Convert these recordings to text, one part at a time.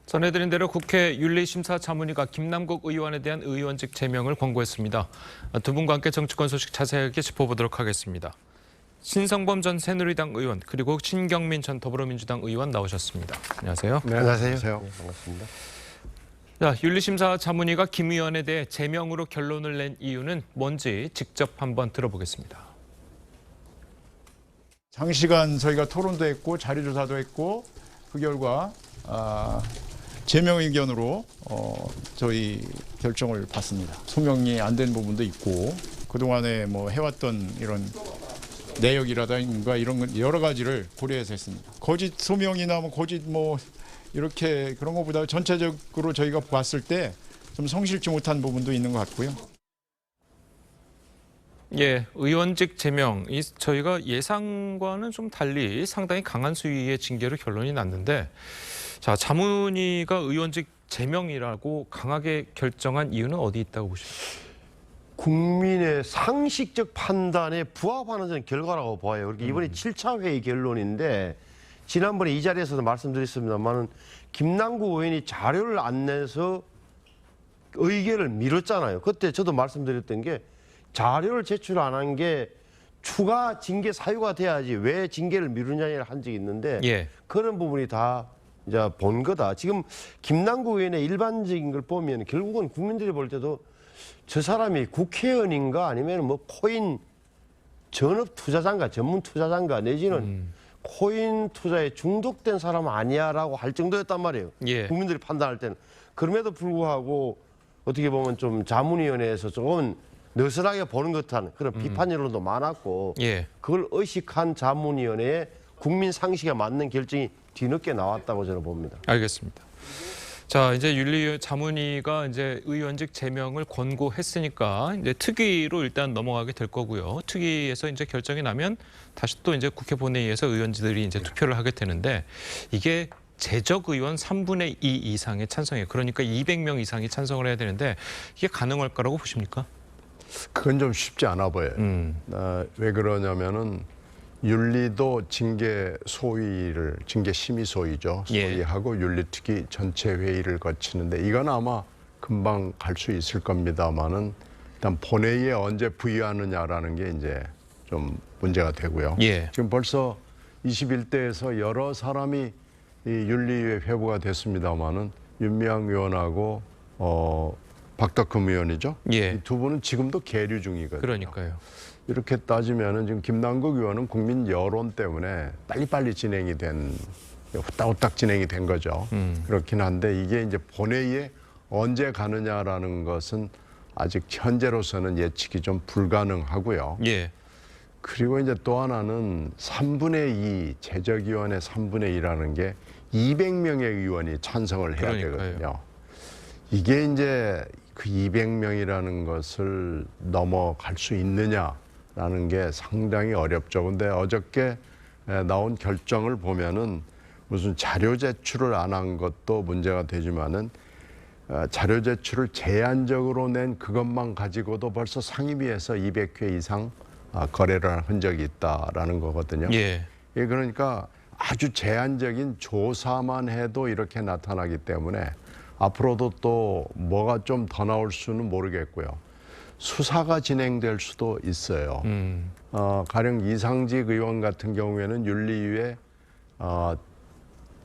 전해드린 대로 국회 윤리심사자문위가 김남국 의원에 대한 의원직 제명을 권고했습니다. 두 분과 함께 정치권 소식 자세하게 짚어보도록 하겠습니다. 신성범 전 새누리당 의원 그리고 신경민 전 더불어민주당 의원 나오셨습니다. 안녕하세요. 네, 안녕하세요. 네, 반갑습니다. 자, 윤리심사자문위가 김 의원에 대해 제명으로 결론을 낸 이유는 뭔지 직접 한번 들어보겠습니다. 장시간 저희가 토론도 했고 자료조사도 했고 그 결과 제명 의견으로 저희 결정을 받습니다. 소명이 안 된 부분도 있고 그동안에 뭐 해왔던 이런 내역이라든가 이런 여러 가지를 고려해서 했습니다. 거짓 소명이나 거짓 이렇게 그런 것보다 전체적으로 저희가 봤을 때 좀 성실치 못한 부분도 있는 것 같고요. 예, 의원직 제명, 저희가 예상과는 좀 달리 상당히 강한 수위의 징계로 결론이 났는데, 자, 자문위가 의원직 제명이라고 강하게 결정한 이유는 어디 있다고 보십니까? 국민의 상식적 판단에 부합하는 저는 결과라고 봐요. 그렇게 이번에 7차 회의 결론인데 지난번에 이 자리에서도 말씀드렸습니다만 김남국 의원이 자료를 안 내서 의결을 미뤘잖아요. 그때 저도 말씀드렸던 게 자료를 제출 안 한 게 추가 징계 사유가 돼야지 왜 징계를 미루냐를 한 적이 있는데 예. 그런 부분이 다 이제 본 거다. 지금 김남국 의원의 일반적인 걸 보면 결국은 국민들이 볼 때도 저 사람이 국회의원인가 아니면 코인 전업 투자자인가 전문 투자자인가 내지는 코인 투자에 중독된 사람 아니야라고 할 정도였단 말이에요. 예. 국민들이 판단할 때는. 그럼에도 불구하고 어떻게 보면 좀 자문위원회에서 조금 느슨하게 보는 듯한 그런 비판 여론도 많았고 예. 그걸 의식한 자문위원회에 국민 상식에 맞는 결정이 뒤늦게 나왔다고 저는 봅니다. 알겠습니다. 자, 이제 윤리자문위가 이제 의원직 제명을 권고했으니까 이제 특위로 일단 넘어가게 될 거고요. 특위에서 이제 결정이 나면 다시 또 이제 국회 본회의에서 의원들이 이제 투표를 하게 되는데 이게 재적 의원 3분의 2 이상의 찬성이에요. 그러니까 200명 이상이 찬성을 해야 되는데 이게 가능할 거라고 보십니까? 그건 좀 쉽지 않아 보여요. 왜 그러냐면은 윤리도 징계 소위를 징계 심의 소위죠. 소위하고 윤리특위 전체 회의를 거치는데 이건 아마 금방 갈 수 있을 겁니다만은 일단 본회의에 언제 부의하느냐라는 게 이제 좀 문제가 되고요. 예. 지금 벌써 21대에서 여러 사람이 이 윤리위에 회부가 됐습니다만은 윤미향 의원하고 박덕흠 의원이죠. 예. 이 두 분은 지금도 계류 중이거든요. 그러니까요. 이렇게 따지면은 지금 김남국 의원은 국민 여론 때문에 빨리빨리 진행이 된, 후딱후딱 진행이 된 거죠. 그렇긴 한데 이게 이제 본회의에 언제 가느냐라는 것은 아직 현재로서는 예측이 좀 불가능하고요. 예. 그리고 이제 또 하나는 3분의 2, 재적위원회 3분의 2라는 게 200명의 의원이 찬성을 해야 그러니까요. 되거든요. 이게 이제 그 200명이라는 것을 넘어갈 수 있느냐라는 게 상당히 어렵죠. 근데 어저께 나온 결정을 보면은 무슨 자료 제출을 안 한 것도 문제가 되지만은 자료 제출을 제한적으로 낸 그것만 가지고도 벌써 상임위에서 200회 이상 거래를 한 흔적이 있다라는 거거든요. 예. 예, 그러니까 아주 제한적인 조사만 해도 이렇게 나타나기 때문에 앞으로도 또 뭐가 좀 더 나올 수는 모르겠고요. 수사가 진행될 수도 있어요. 가령 이상직 의원 같은 경우에는 윤리위에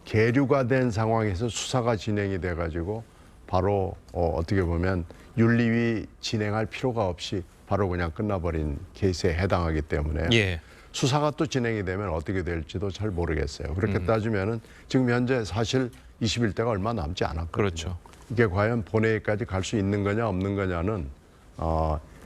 계류가 된 상황에서 수사가 진행이 돼가지고 바로 어떻게 보면 윤리위 진행할 필요가 없이 바로 그냥 끝나버린 케이스에 해당하기 때문에 예. 수사가 또 진행이 되면 어떻게 될지도 잘 모르겠어요. 그렇게 따지면은 지금 현재 사실 21대가 얼마 남지 않았거든요. 그렇죠. 이게 과연 본회의까지 갈 수 있는 거냐 없는 거냐는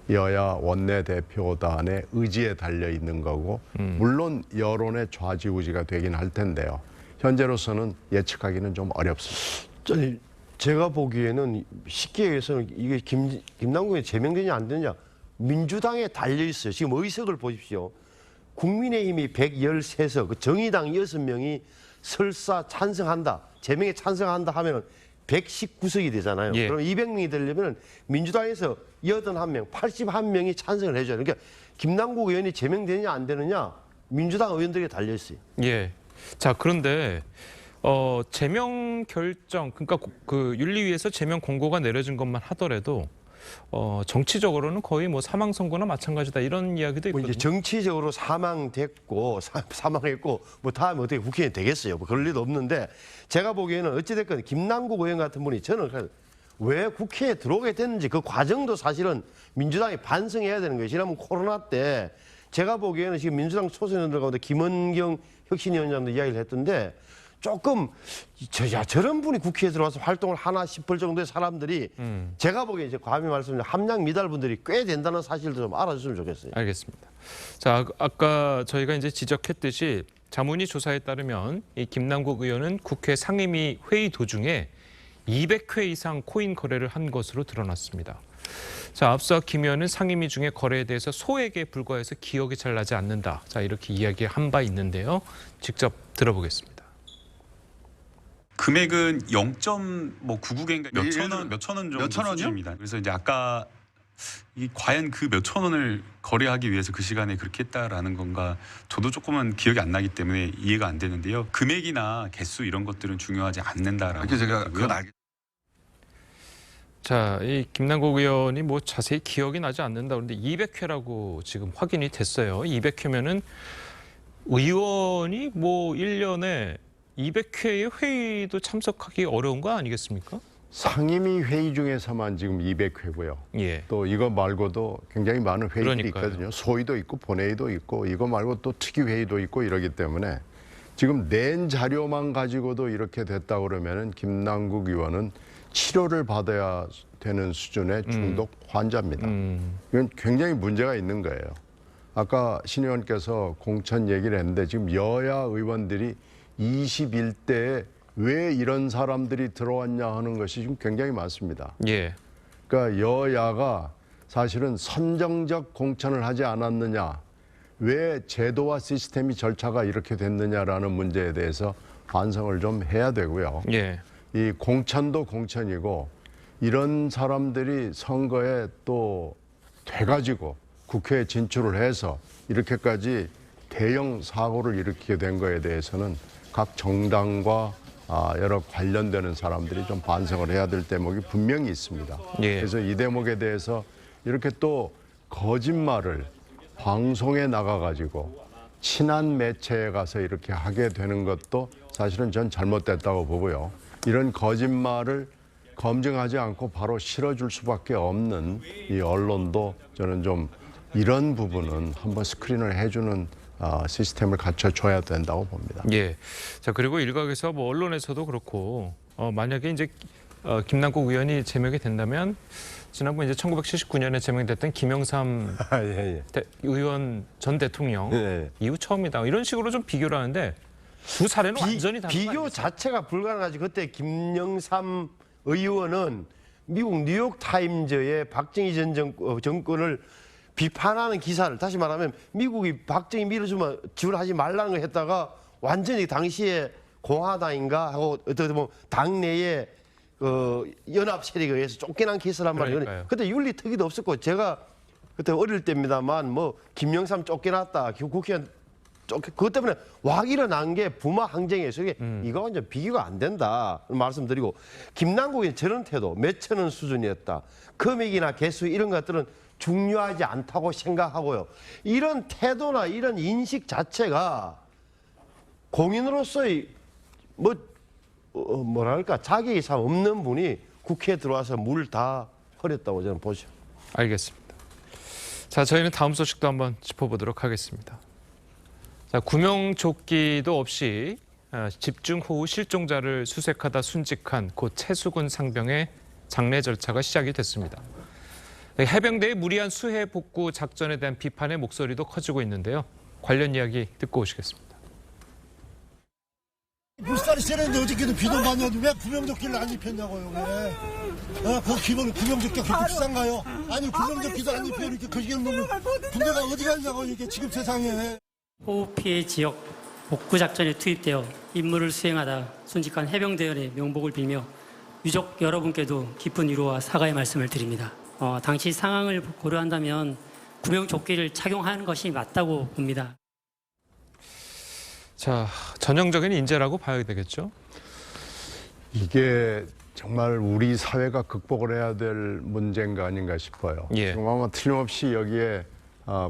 여야 원내대표단의 의지에 달려 있는 거고 물론 여론의 좌지우지가 되긴 할 텐데요. 현재로서는 예측하기는 좀 어렵습니다. 제가 보기에는 쉽게 해서는 이게 김남국이 제명되냐 안 되느냐 민주당에 달려 있어요. 지금 의석을 보십시오. 국민의힘이 113석, 정의당 6명이 설사 찬성한다, 제명에 찬성한다 하면 119석이 되잖아요. 예. 그럼 200명이 되려면 민주당에서 81명, 81명이 찬성을 해줘요. 그러니까 김남국 의원이 제명되느냐 안 되느냐 민주당 의원들에게 달려 있어요. 예. 자, 그런데 제명 결정, 그러니까 그 윤리위에서 제명 공고가 내려진 것만 하더라도 정치적으로는 거의 뭐 사망 선고나 마찬가지다 이런 이야기도 뭐 있거든요. 이제 정치적으로 사망됐고 사망했고 뭐 다음에 어떻게 국회의원이 되겠어요? 뭐 그럴 리도 없는데 제가 보기에는 어찌됐건 김남국 의원 같은 분이 저는 왜 국회에 들어오게 됐는지 그 과정도 사실은 민주당이 반성해야 되는 거예요. 지난번 코로나 때 제가 보기에는 지금 민주당 초선의원들 가운데 김원경 혁신위원장도 이야기를 했던데 조금 저런 분이 국회에 들어와서 활동을 하나 싶을 정도의 사람들이 제가 보기에 이제 감히 말씀드리면 함량 미달 분들이 꽤 된다는 사실도 좀 알아줬으면 좋겠어요. 알겠습니다. 자, 아까 저희가 이제 지적했듯이 자문위 조사에 따르면 이 김남국 의원은 국회 상임위 회의 도중에 200회 이상 코인 거래를 한 것으로 드러났습니다. 자, 앞서 김 의원은 상임위 중에 거래에 대해서 소액에 불과해서 기억이 잘 나지 않는다. 자, 이렇게 이야기한 바 있는데요. 직접 들어보겠습니다. 금액은 0.99개인가 몇천 원 정도 몇천 원이요? 수준입니다. 그래서 이제 아까 과연 그 몇천 원을 거래하기 위해서 그 시간에 그렇게 했다라는 건가 저도 조금은 기억이 안 나기 때문에 이해가 안 되는데요. 금액이나 개수 이런 것들은 중요하지 않는다라고. 이렇게 제가 그건 알겠. 자, 이 김남국 의원이 뭐 자세히 기억이 나지 않는다. 그런데 200회라고 지금 확인이 됐어요. 200회면은 의원이 뭐 1년에 200회의 회의도 참석하기 어려운 거 아니겠습니까? 상임위 회의 중에서만 지금 200회고요. 예. 또 이거 말고도 굉장히 많은 회의들이 그러니까요. 있거든요. 소위도 있고 본회의도 있고 이거 말고 또 특위회의도 있고 이러기 때문에 지금 낸 자료만 가지고도 이렇게 됐다 그러면은 김남국 의원은 치료를 받아야 되는 수준의 중독 환자입니다. 이건 굉장히 문제가 있는 거예요. 아까 신 의원께서 공천 얘기를 했는데 지금 여야 의원들이 21대에 왜 이런 사람들이 들어왔냐 하는 것이 지금 굉장히 많습니다. 예. 그러니까 여야가 사실은 선정적 공천을 하지 않았느냐, 왜 제도와 시스템이 절차가 이렇게 됐느냐라는 문제에 대해서 반성을 좀 해야 되고요. 예. 이 공천도 공천이고 이런 사람들이 선거에 또 돼가지고 국회에 진출을 해서 이렇게까지 대형 사고를 일으키게 된 거에 대해서는 각 정당과 여러 관련되는 사람들이 좀 반성을 해야 될 대목이 분명히 있습니다. 예. 그래서 이 대목에 대해서 이렇게 또 거짓말을 방송에 나가가지고 친한 매체에 가서 이렇게 하게 되는 것도 사실은 전 잘못됐다고 보고요. 이런 거짓말을 검증하지 않고 바로 실어줄 수밖에 없는 이 언론도 저는 좀 이런 부분은 한번 스크린을 해주는 시스템을 갖춰줘야 된다고 봅니다. 예. 자, 그리고 일각에서 뭐 언론에서도 그렇고 만약에 이제 김남국 의원이 제명이 된다면 지난번 이제 1979년에 제명됐던 김영삼 예. 의원 전 대통령 예. 이후 처음이다. 이런 식으로 좀 비교를 하는데 두 사례는 완전히 다른 거 비교 아니겠어요? 자체가 불가능하지. 그때 김영삼 의원은 미국 뉴욕 타임즈의 박정희 전 정권을 비판하는 기사를, 다시 말하면 미국이 박정희 밀어주면 지원하지 말라는 걸 했다가 완전히 당시에 공화당인가 하고 어떻게 보면 당내에 연합 세력에 의해서 쫓겨난 케이스란 말이에요. 그러니까요. 그때 윤리특위도 없었고 제가 그때 어릴 때입니다만 뭐 김영삼 쫓겨났다, 국회의원 그것 때문에 왁 일어난 게 부마 항쟁이에요. 이거 완전 비교가 안 된다 말씀드리고, 김남국의 저런 태도 몇천 원 수준이었다. 금액이나 개수 이런 것들은 중요하지 않다고 생각하고요. 이런 태도나 이런 인식 자체가 공인으로서의 뭐랄까 자격이 참 없는 분이 국회에 들어와서 물 다 흐렸다고 저는 보죠. 알겠습니다. 자, 저희는 다음 소식도 한번 짚어보도록 하겠습니다. 자, 구명조끼도 없이 집중호우 실종자를 수색하다 순직한 고 최수근 상병의 장례 절차가 시작이 됐습니다. 해병대의 무리한 수해 복구 작전에 대한 비판의 목소리도 커지고 있는데요. 관련 이야기 듣고 오시겠습니다. 물살이 세는데 어저께도 비도 많이 와도 왜 구명조끼를 안 입혔냐고요, 왜? 그 기본 구명조끼가 그렇게 비싼가요? 아니, 구명조끼도 안 입혀, 이렇게 거시기는 놈을 군대가 어디 갔냐고, 이게 지금 세상에. 호우 피해 지역 복구 작전에 투입되어 임무를 수행하다 순직한 해병대원의 명복을 빌며 유족 여러분께도 깊은 위로와 사과의 말씀을 드립니다. 당시 상황을 고려한다면 구명조끼를 착용하는 것이 맞다고 봅니다. 자, 전형적인 인재라고 봐야 되겠죠? 이게 정말 우리 사회가 극복을 해야 될 문제인가 아닌가 싶어요. 예. 지금 아마 틀림없이 여기에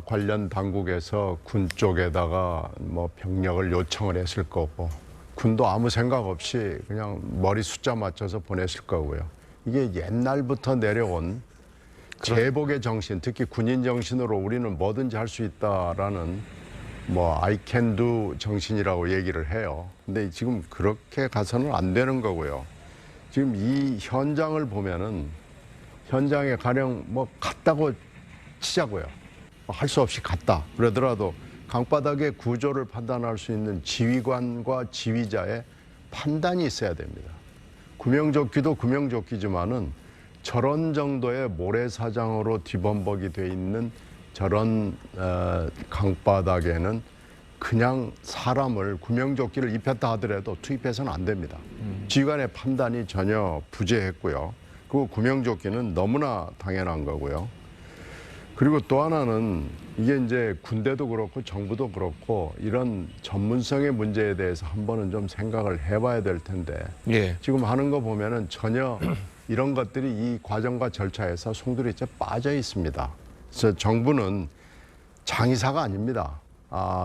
관련 당국에서 군 쪽에다가 뭐 병력을 요청을 했을 거고 군도 아무 생각 없이 그냥 머리 숫자 맞춰서 보냈을 거고요. 이게 옛날부터 내려온 제복의 정신, 특히 군인 정신으로 우리는 뭐든지 할 수 있다라는 뭐 I can do 정신이라고 얘기를 해요. 근데 지금 그렇게 가서는 안 되는 거고요. 지금 이 현장을 보면은 현장에 가령 뭐 갔다고 치자고요. 할 수 없이 갔다. 그러더라도 강바닥의 구조를 판단할 수 있는 지휘관과 지휘자의 판단이 있어야 됩니다. 구명조끼도 구명조끼지만은 저런 정도의 모래사장으로 뒤범벅이 돼 있는 저런 강바닥에는 그냥 사람을 구명조끼를 입혔다 하더라도 투입해서는 안 됩니다. 지휘관의 판단이 전혀 부재했고요. 그리고 구명조끼는 너무나 당연한 거고요. 그리고 또 하나는 이게 이제 군대도 그렇고 정부도 그렇고 이런 전문성의 문제에 대해서 한 번은 좀 생각을 해봐야 될 텐데 예. 지금 하는 거 보면은 전혀 이런 것들이 이 과정과 절차에서 송두리째 빠져 있습니다. 그래서 정부는 장의사가 아닙니다.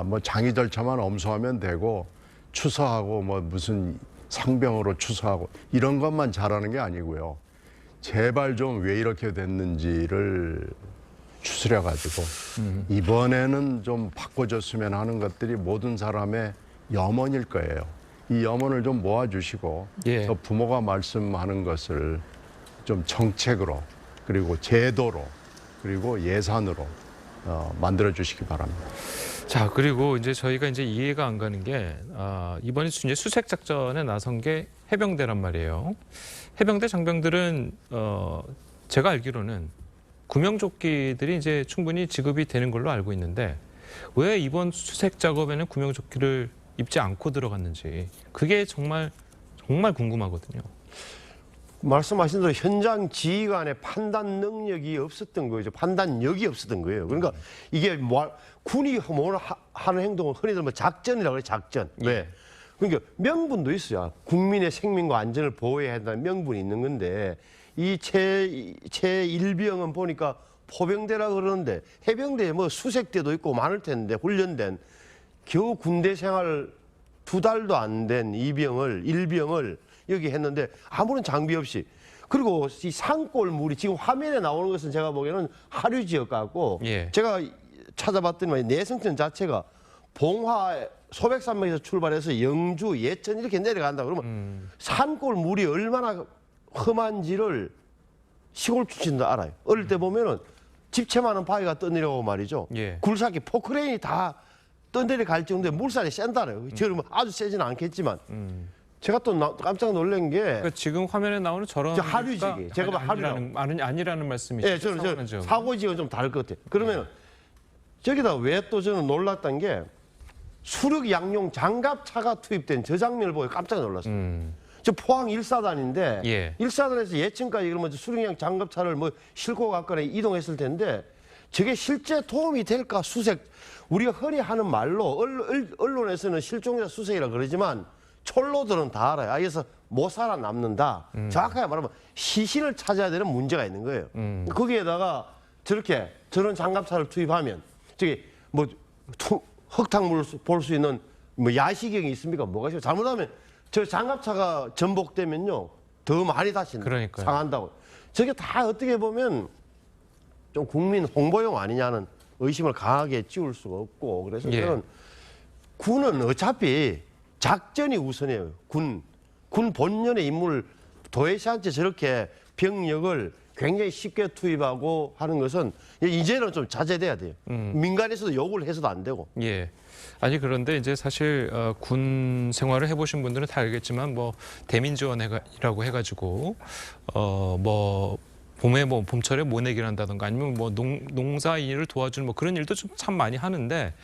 뭐 장의 절차만 엄수하면 되고 추서하고 뭐 무슨 상병으로 추서하고 이런 것만 잘하는 게 아니고요. 제발 좀 왜 이렇게 됐는지를 추스려 가지고 이번에는 좀 바꿔줬으면 하는 것들이 모든 사람의 염원일 거예요. 이 염원을 좀 모아주시고 예. 저 부모가 말씀하는 것을 좀 정책으로 그리고 제도로 그리고 예산으로 만들어 주시기 바랍니다. 자, 그리고 이제 저희가 이제 이해가 안 가는 게 이번에 이제 수색 작전에 나선 게 해병대란 말이에요. 해병대 장병들은 제가 알기로는 구명조끼들이 이제 충분히 지급이 되는 걸로 알고 있는데 왜 이번 수색 작업에는 구명조끼를 입지 않고 들어갔는지 그게 정말 궁금하거든요. 말씀하신 대로 현장 지휘관의 판단 능력이 없었던 거죠. 판단력이 없었던 거예요. 그러니까 이게 뭐 군이 하는 행동은 흔히들 뭐 작전이라고 해요. 작전. 왜? 그러니까 명분도 있어요. 국민의 생명과 안전을 보호해야 한다는 명분이 있는 건데 이 제1병은 보니까 포병대라 그러는데 해병대에 뭐 수색대도 있고 많을 텐데 훈련된 겨우 군대 생활 2달도 안 된 일병을 여기 했는데 아무런 장비 없이 그리고 이 산골 물이 지금 화면에 나오는 것은 제가 보기에는 하류 지역 같고 예. 제가 찾아봤더니 내성천 자체가 봉화 소백산맥에서 출발해서 영주 예천 이렇게 내려간다 그러면 산골 물이 얼마나 험한지를 시골 출신도 알아요. 어릴 때 보면은 집채만한 바위가 떠내려오고 말이죠. 예. 굴삭기 포크레인이 다 떠내려갈 정도의 물살이 센다네요. 저는 아주 세지는 않겠지만 제가 또 깜짝 놀란 게 그러니까 지금 화면에 나오는 저런 저 하류지기. 제가 봐, 아니라는 말씀이시죠? 예, 저는 사고지역은 좀 다를 것 같아요. 그러면 저기다 왜 또 저는 놀랐던 게 수륙 양용 장갑차가 투입된 저 장면을 보고 깜짝 놀랐어요. 저 포항 1사단인데 예. 1사단에서 예천까지 그러면 수륙양 장갑차를 뭐 싣고 갔거나 이동했을 텐데 저게 실제 도움이 될까 수색 우리가 흔히 하는 말로 언론에서는 실종자 수색이라 그러지만 촐로들은 다 알아요. 그래서 못 살아남는다. 정확하게 말하면 시신을 찾아야 되는 문제가 있는 거예요. 거기에다가 저런 장갑차를 투입하면 저기 뭐 흙탕물을 볼 수 있는 뭐 야시경이 있습니까? 뭐가 있어요? 잘못하면 저 장갑차가 전복되면요 더 많이 다친다. 그러니까요. 상한다고. 저게 다 어떻게 보면 좀 국민 홍보용 아니냐는 의심을 강하게 찌울 수가 없고 그래서 예. 저는 군은 어차피 작전이 우선이에요. 군 본연의 임무를 도외시한테 저렇게 병력을 굉장히 쉽게 투입하고 하는 것은 이제는 좀 자제돼야 돼요. 민간에서도 요구를 해서도 안 되고. 예. 아니 그런데 이제 사실 군 생활을 해보신 분들은 다 알겠지만 뭐 대민지원이라고 해가지고 뭐 봄에 뭐 봄철에 모내기를 한다든가 아니면 뭐 농사 일을 도와주는 뭐 그런 일도 좀 참 많이 하는데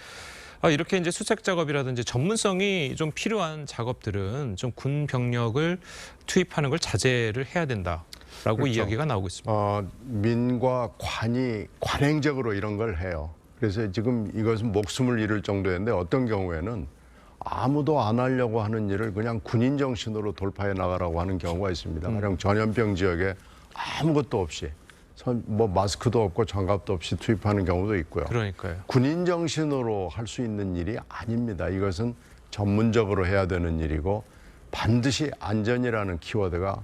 이렇게 이제 수색 작업이라든지 전문성이 좀 필요한 작업들은 좀 군 병력을 투입하는 걸 자제를 해야 된다라고 그렇죠. 이야기가 나오고 있습니다. 민과 관이 관행적으로 이런 걸 해요. 그래서 지금 이것은 목숨을 잃을 정도였는데 어떤 경우에는 아무도 안 하려고 하는 일을 그냥 군인 정신으로 돌파해 나가라고 하는 경우가 있습니다. 가령 전염병 지역에 아무것도 없이 뭐 마스크도 없고 장갑도 없이 투입하는 경우도 있고요. 그러니까요. 군인 정신으로 할 수 있는 일이 아닙니다. 이것은 전문적으로 해야 되는 일이고 반드시 안전이라는 키워드가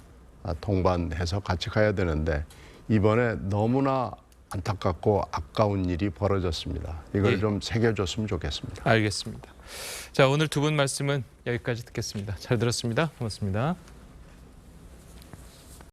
동반해서 같이 가야 되는데 이번에 너무나 안타깝고 아까운 일이 벌어졌습니다. 이걸 예. 좀 새겨줬으면 좋겠습니다. 알겠습니다. 자, 오늘 두 분 말씀은 여기까지 듣겠습니다. 잘 들었습니다. 고맙습니다.